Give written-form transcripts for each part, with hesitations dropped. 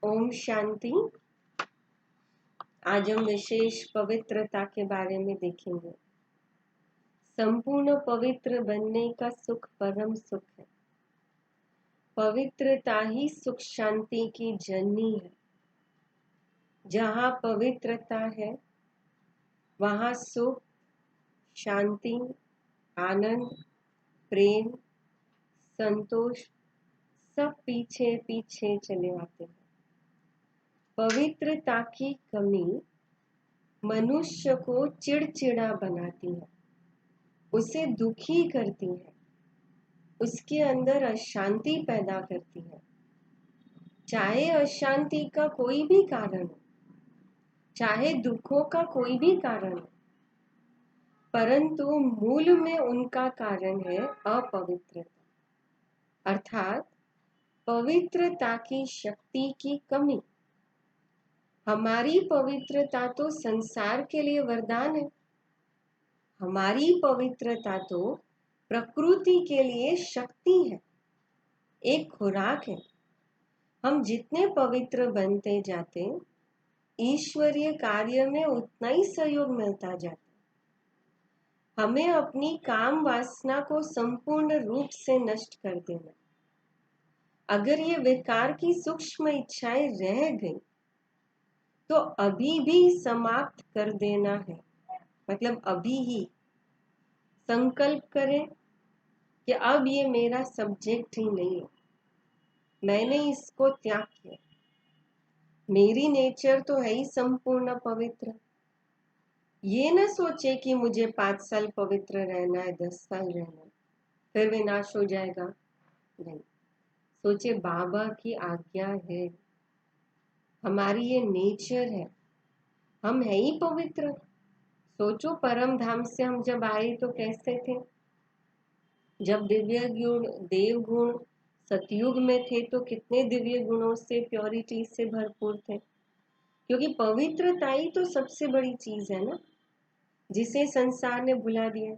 ओम शांति। आज हम विशेष पवित्रता के बारे में देखेंगे। संपूर्ण पवित्र बनने का सुख परम सुख है। पवित्रता ही सुख शांति की जननी है। जहाँ पवित्रता है वहाँ सुख, शांति, आनंद, प्रेम, संतोष सब पीछे पीछे चले आते हैं। पवित्रता की कमी मनुष्य को चिड़चिड़ा बनाती है, उसे दुखी करती है, उसके अंदर अशांति पैदा करती है। चाहे अशांति का कोई भी कारण हो, चाहे दुखों का कोई भी कारण हो, परंतु मूल में उनका कारण है अपवित्रता, अर्थात पवित्रता की शक्ति की कमी। हमारी पवित्रता तो संसार के लिए वरदान है। हमारी पवित्रता तो प्रकृति के लिए शक्ति है, एक खुराक है। हम जितने पवित्र बनते जाते, ईश्वरीय कार्य में उतना ही सहयोग मिलता जाता। हमें अपनी काम वासना को संपूर्ण रूप से नष्ट कर देना। अगर ये विकार की सूक्ष्म इच्छाएं रह गई तो अभी भी समाप्त कर देना है। मतलब अभी ही संकल्प करें कि अब ये मेरा सब्जेक्ट ही नहीं है, मैंने इसको त्याग किया। मेरी नेचर तो है ही संपूर्ण पवित्र। ये न सोचे कि मुझे 5 साल पवित्र रहना है, 10 साल रहना है, फिर विनाश हो जाएगा। नहीं, सोचे बाबा की आज्ञा है, हमारी ये नेचर है, हम है ही पवित्र। सोचो परम धाम से हम जब आए तो कैसे थे। जब दिव्य गुण, देव गुण सतयुग में थे तो कितने दिव्य गुणों से, प्योरिटी से भरपूर थे। क्योंकि पवित्रता ही तो सबसे बड़ी चीज है ना, जिसे संसार ने भुला दिया।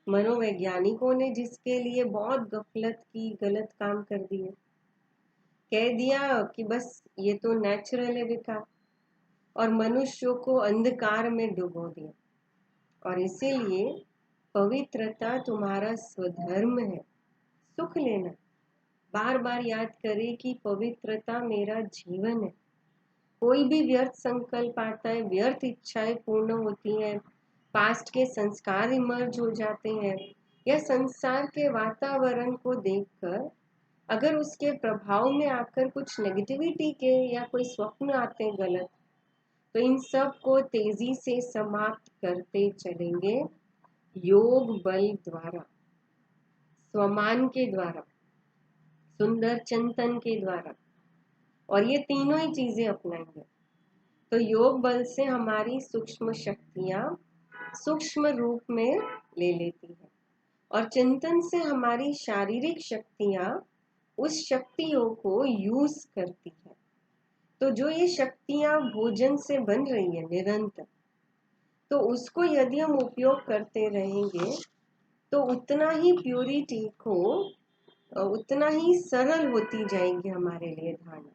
मनोवैज्ञानिकों ने जिसके लिए बहुत गफलत की, गलत काम कर दिए, कह दिया कि बस ये तो नेचुरल है विकार, और मनुष्यों को अंधकार में डुबो दिया। और इसीलिए पवित्रता तुम्हारा स्वधर्म है, सुख लेना। बार बार याद करें कि पवित्रता मेरा जीवन है। कोई भी व्यर्थ संकल्प आता है, व्यर्थ इच्छाएं पूर्ण होती हैं, पास्ट के संस्कार इमर्ज हो जाते हैं, या संसार के वातावरण को देखकर अगर उसके प्रभाव में आकर कुछ नेगेटिविटी के या कोई स्वप्न आते हैं गलत, तो इन सब को तेजी से समाप्त करते चलेंगे योग बल द्वारा, स्वमान के द्वारा, सुंदर चिंतन के द्वारा। और ये तीनों ही चीजें अपनाएंगे तो योग बल से हमारी सूक्ष्म शक्तियां सूक्ष्म रूप में ले लेती है, और चिंतन से हमारी शारीरिक शक्तियां उस शक्तियों को यूज करती है। तो जो ये शक्तियां भोजन से बन रही है निरंतर, तो उसको यदि हम उपयोग करते रहेंगे तो उतना ही प्योरिटी को, उतना ही सरल होती जाएगी हमारे लिए धारणा।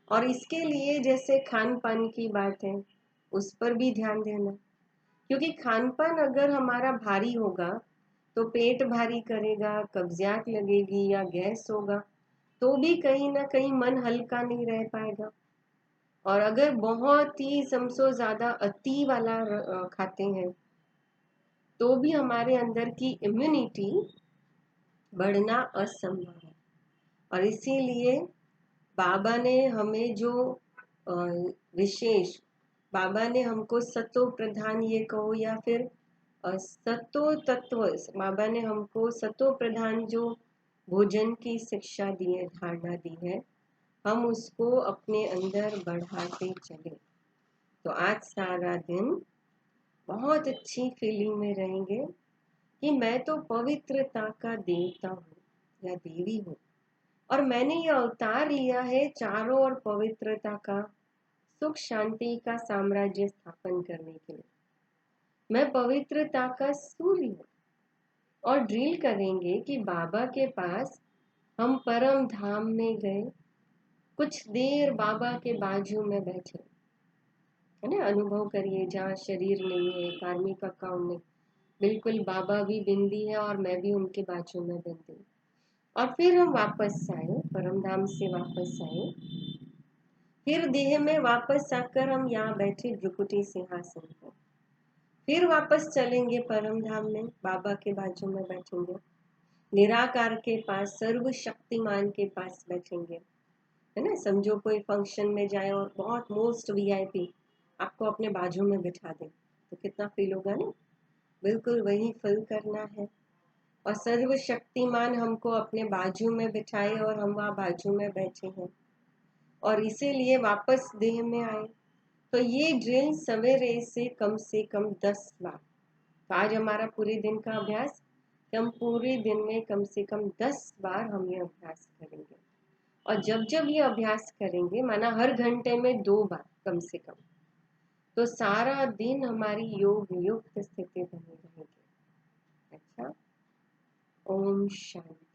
और इसके लिए जैसे खान पान की बात है, उस पर भी ध्यान देना। क्योंकि खान पान अगर हमारा भारी होगा तो पेट भारी करेगा, कब्जियत लगेगी या गैस होगा, तो भी कहीं ना कहीं मन हल्का नहीं रह पाएगा। और अगर बहुत ही समझो ज्यादा अति वाला खाते हैं तो भी हमारे अंदर की इम्यूनिटी बढ़ना असंभव है। और इसीलिए बाबा ने हमें जो विशेष, बाबा ने हमको सतो प्रधान ये कहो या फिर सतो तत्व, बाबा ने हमको सतो प्रधान जो भोजन की शिक्षा दी है, धारणा दी है, हम उसको अपने अंदर बढ़ाते चले तो आज सारा दिन बहुत अच्छी फीलिंग में रहेंगे कि मैं तो पवित्रता का देवता हूँ या देवी हूँ, और मैंने ये अवतार लिया है चारों ओर पवित्रता का, सुख शांति का साम्राज्य स्थापन करने के लिए। मैं पवित्रता का सूर्य हूँ। और ड्रिल करेंगे कि बाबा के पास हम परम धाम में गए, कुछ देर बाबा के बाजू में बैठे, है ना, अनुभव करिए जहाँ शरीर नहीं है, कार्मिक अकाउंट नहीं, बिल्कुल बाबा भी बिंदी है और मैं भी उनके बाजू में बिंदी। और फिर हम वापस आए, परम धाम से वापस आए, फिर देह में वापस आकर हम यहाँ बैठे भ्रुकुटी सिंहासन पर, फिर वापस चलेंगे परम धाम में, बाबा के बाजू में बैठेंगे, निराकार के पास, सर्व शक्तिमान के पास बैठेंगे, है ना। समझो कोई फंक्शन में जाए और बहुत मोस्ट वीआईपी आपको अपने बाजू में बिठा दे तो कितना फील होगा ना, बिल्कुल वही फील करना है। और सर्व शक्तिमान हमको अपने बाजू में बिठाए और हम वहाँ बाजू में बैठे हैं और इसीलिए वापस देह में आए। तो ये ड्रिल सवेरे से कम 10 बार। तो आज हमारा पूरे दिन का अभ्यास कि हम पूरे दिन में कम से कम 10 बार हम ये अभ्यास करेंगे। और जब जब ये अभ्यास करेंगे, माना हर घंटे में 2 बार कम से कम, तो सारा दिन हमारी योग युक्त स्थिति बनी रहेगी। अच्छा, ओम शांति।